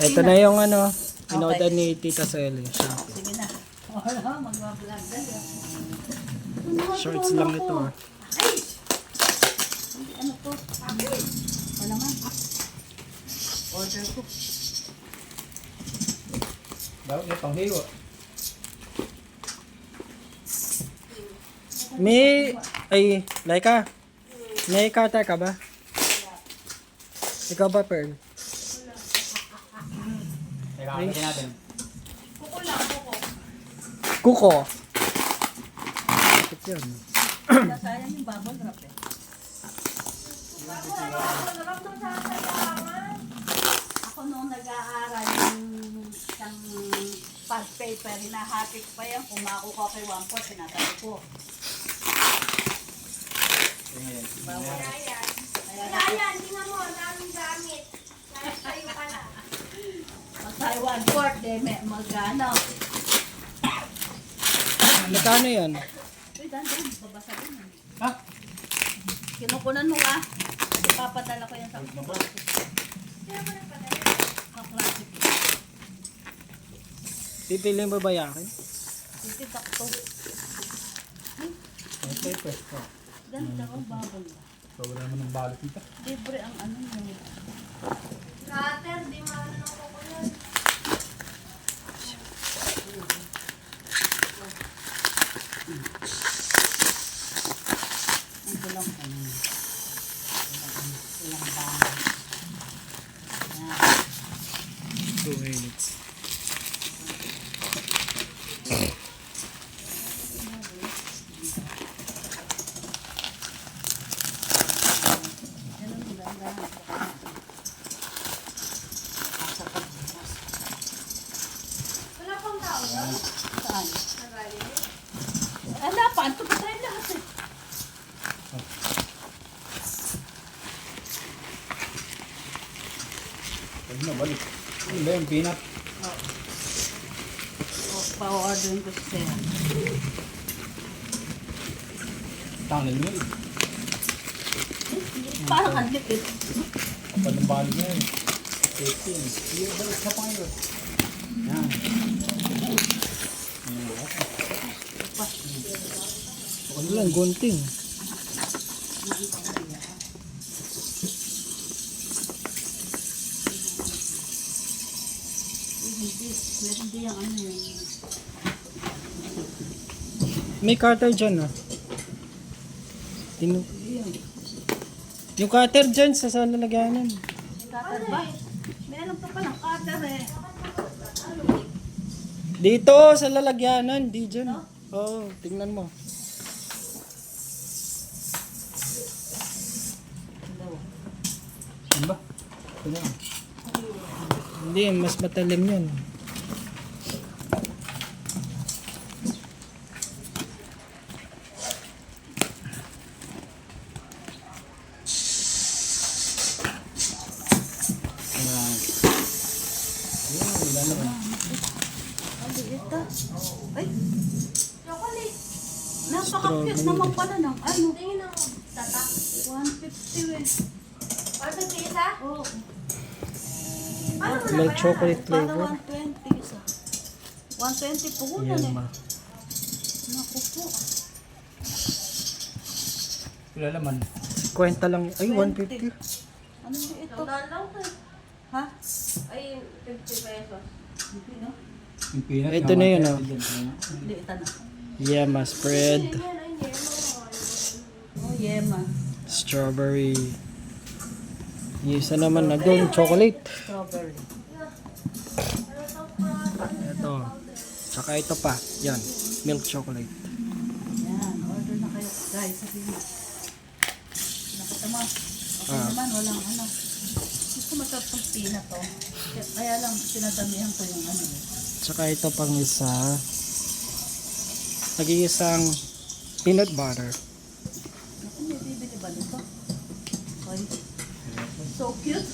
Ito na yung ano, inodan ni Tita Selly. Sige na. Wala, mag-vlog na. Shorts lang ito. Ay! Ano to? Wala man. Order ko. Dapat may panghiwa. Laika, may cutter ka ba? Ikaw ba, Pearl? Teka, kapatid natin. Kuko. Bakit yun? Sayang yung bubble wrap eh. Ako noong nag-aaral yung isang pad paper, hinahapik pa yan. Kung makuha kay 1-4, pinatabi ko. Kaya, tingnan mo, ang daming gamit. Kaya sa'yo ka na. Mag-try 1-4, de mag-ano. Magkano yun? Uy, dan, babasa din. Ha? Kinukunan mo ka. Papadala ko yan sa klase. Sa klase. Pipili mo ba yakin? Tititak to. Okay, pwesto. Ganda ko, bubble wrap. So, wala naman ng balot dito. Libre ang ano yun. Cutter, di marunong ko ko yun. Ito lang ano. Ilang bang. 2 minutes. Wala pang tao yun. Saan? Nagali. Ala pa, ito pa tayo lahat eh. Pwede na, balik. Ano ba yung peanut? Pa-order ko siya. Tanggal mo eh. Parang ang lipid. Kapag ng balot niya eh. 15. Yung balik sa pangayon. Yan. Ano lang, gunting. Meron din yung ano yun. May cutter dyan, ah. Yung cutter dyan sa lalagyanan. Cutter ba? Meron pa palang cutter eh. Dito, sa lalagyanan. Di dyan. Oo, tingnan mo. Ano ba? Ito na. Hindi, mas matalim yun. Yan. Yan, wala naman. Ang liit ah. Ay, Chocolate. napaka-cute naman pala ng ano. Tingin ang tatak. 150 eh. Order ka isa? Oo. Paano mo na May kaya? chocolate Para flavor. 120 isa. 120 po Yan, eh. ma. Naku po. Wala naman. Kwenta lang. Ay, 150. Ano ba ito? Tandaan lang ko eh. Ha? Ay, 50 pesos. Hindi no? Yung peanut. Ito na yun, oh. Hindi, ito na. Yema spread. Yan, ay, yellow. Oh, yema. Strawberry. Yung isa naman na doon, chocolate. Strawberry. Ito. Tsaka ito pa. Yan. Milk chocolate. Yan, order na kayo. Guys, sabihin mo. Nakita mo. Okay naman, walang ano. Gusto masarap ng peanut to. Kaya lang, sinadamihan ko yung ano. Tsaka ito pang isa. Nag-iisang peanut butter. Naku, may bibili ba nito? Ay, so cute.